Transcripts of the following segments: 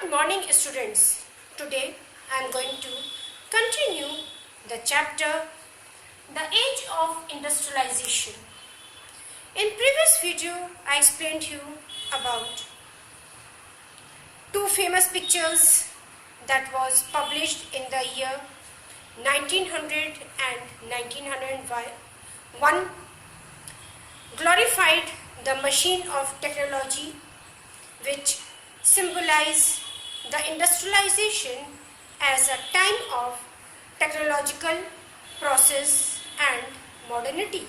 Good morning, students. Today I am going to continue the chapter The Age of Industrialization. In previous video I explained you about two famous pictures that was published in the year 1900 and 1901 glorified the machine of technology which symbolize the industrialization as a time of technological process and modernity.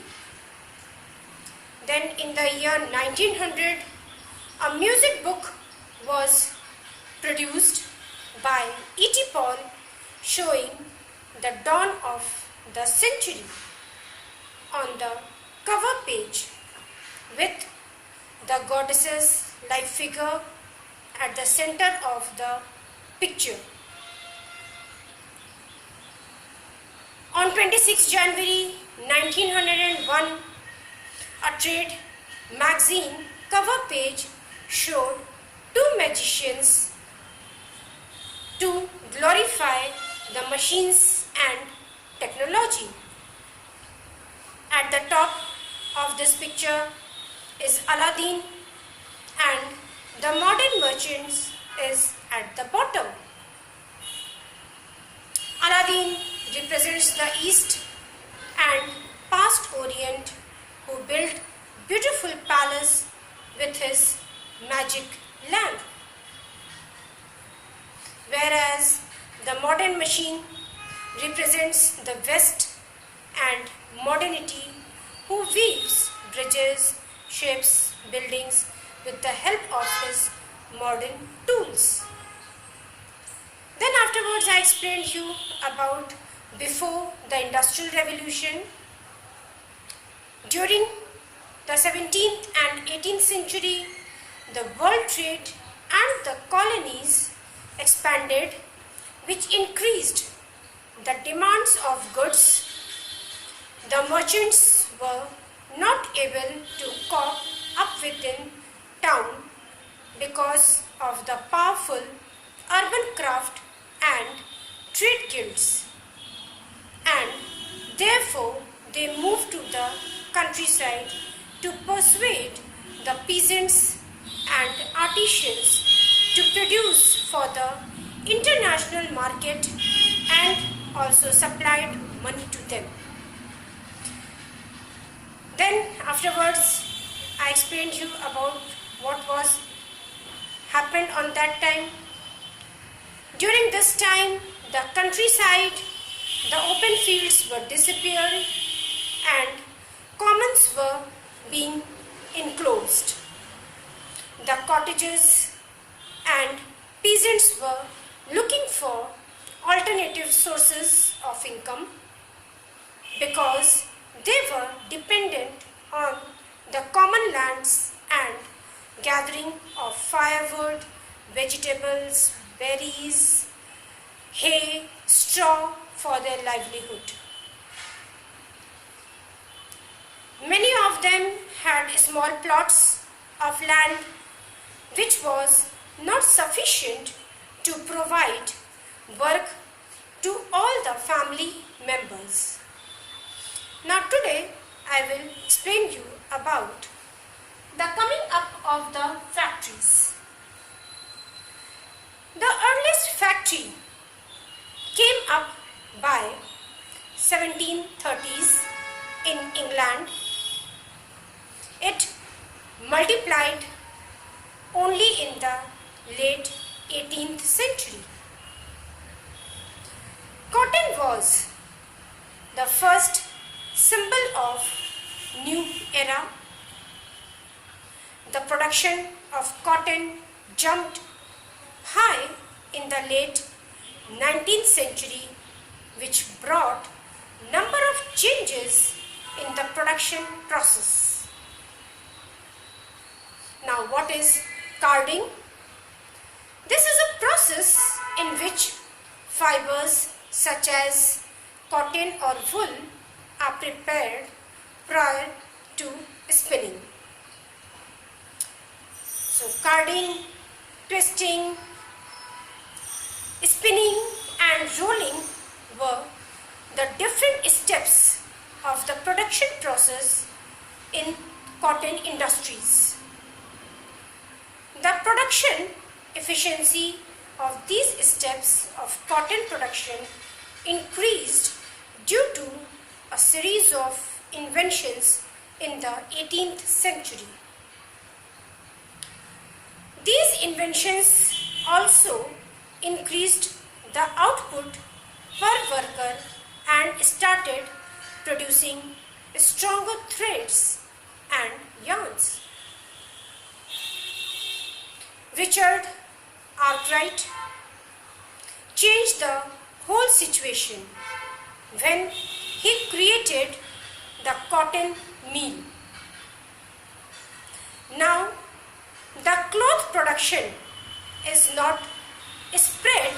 Then in the year 1900, a music book was produced by E.T. Paul showing the dawn of the century on the cover page with the goddess's life figure at the center of the picture. On 26 January 1901, a trade magazine cover page showed two magicians to glorify the machines and technology. At the top of this picture is Aladdin and the modern merchants is at the bottom. Aladdin represents the East and past Orient who built beautiful palace with his magic lamp. Whereas the modern machine represents the West and modernity who weaves bridges, ships, buildings with the help of his modern tools. Then afterwards I explained you about before the Industrial Revolution. During the 17th and 18th century, the world trade and the colonies expanded, which increased the demands of goods. The merchants were not able to cope up within town because of the powerful urban craft and trade guilds, and therefore they moved to the countryside to persuade the peasants and artisans to produce for the international market and also supplied money to them. Then afterwards I explained you about what was happened on that time. During this time, the countryside, the open fields were disappearing and commons were being enclosed. The cottages and peasants were looking for alternative sources of income because they were dependent on the common lands and gathering of firewood, vegetables, berries, hay, straw for their livelihood. Many of them had small plots of land which was not sufficient to provide work to all the family members. Now today I will explain you about the coming up of the factories. The earliest factory came up by 1730s in England. It multiplied only in the late 18th century. Cotton was the first symbol of new era. The production of cotton jumped high in the late 19th century, which brought number of changes in the production process. Now what is carding? This is a process in which fibers such as cotton or wool are prepared prior to spinning. So carding, twisting, and rolling were the different steps of the production process in cotton industries. The production efficiency of these steps of cotton production increased due to a series of inventions in the 18th century. These inventions also increased the output per worker and started producing stronger threads and yarns. Richard Arkwright changed the whole situation when he created the cotton mill. Now, the cloth production is not spread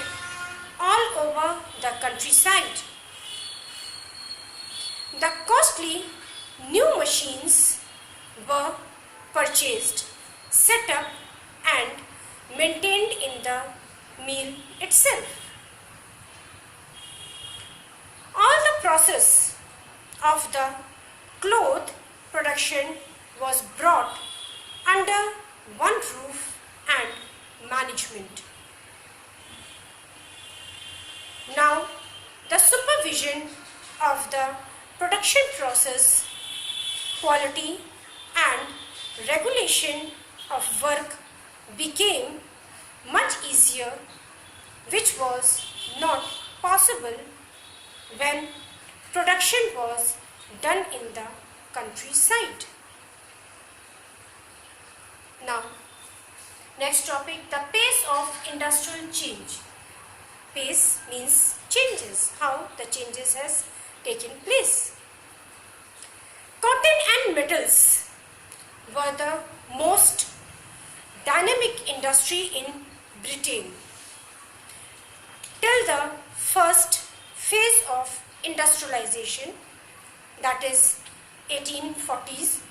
all over the countryside. The costly new machines were purchased, set up and maintained in the mill itself. All the process of the cloth production was brought under one roof and management. Now, the supervision of the production process, quality and regulation of work became much easier, which was not possible when production was done in the countryside. Now, next topic, the pace of industrial change. Pace means changes, how the changes has taken place. Cotton and metals were the most dynamic industry in Britain till the first phase of industrialization, that is 1840s.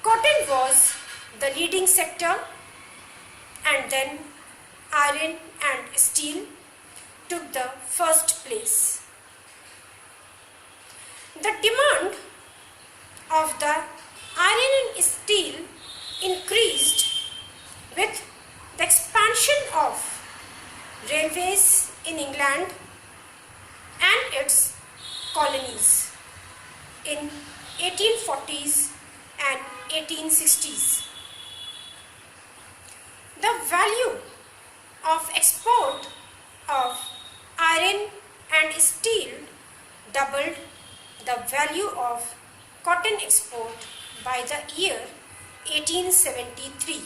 Cotton was the leading sector, and then iron and steel took the first place. The demand of the iron and steel increased with the expansion of railways in England and its colonies in 1840s and 1860s. The value of export of iron and steel doubled the value of cotton export by the year 1873.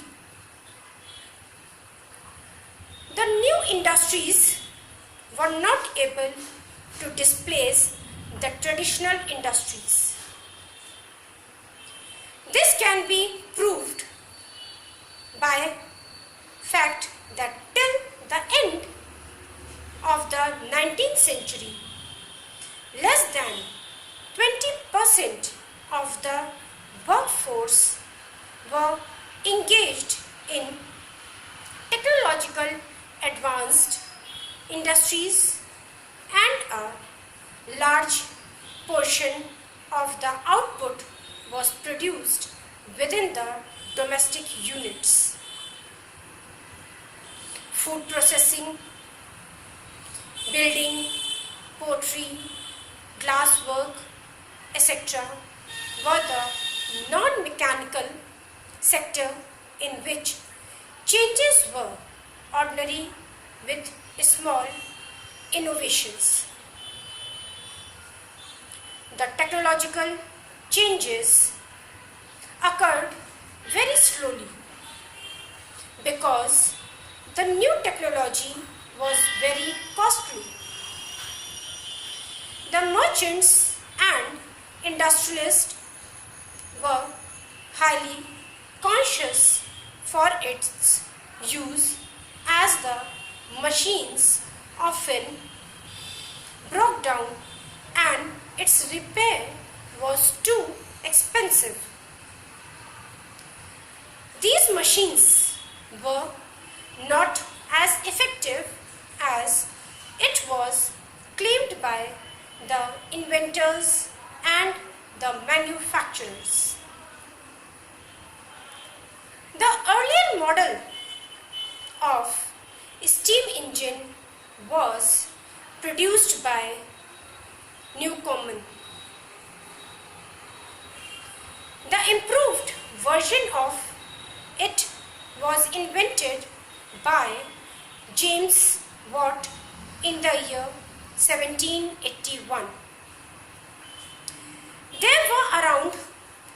The new industries were not able to displace the traditional industries. This can be proved by fact that till the end of the 19th century, less than 20% of the workforce were engaged in technological advanced industries, and a large portion of the output was produced within the domestic units. Food processing, building, pottery, glasswork, etc. were the non-mechanical sector in which changes were ordinary with small innovations. The technological changes occurred very slowly because the new technology was very costly. The merchants and industrialists were highly conscious for its use, as the machines often broke down and its repair was too expensive. These machines were not as effective as It was claimed by the inventors and the manufacturers. The earlier model of steam engine was produced by Newcomen. The improved version of it was invented by James Watt in the year 1781. There were around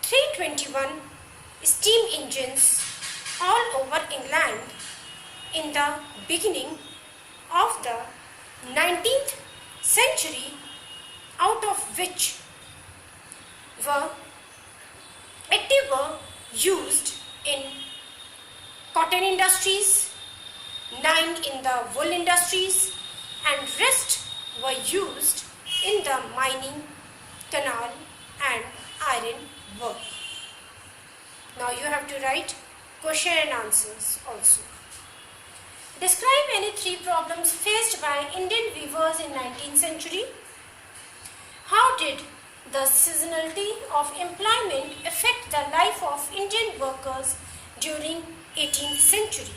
321 steam engines all over England in the beginning of the 19th century, out of which 80 were used in cotton industries, 9 in the wool industries, and rest were used in the mining, canal and iron work. Now you have to write question and answers also. Describe any 3 problems faced by Indian weavers in 19th century. How did the seasonality of employment affect the life of Indian workers during 18th century?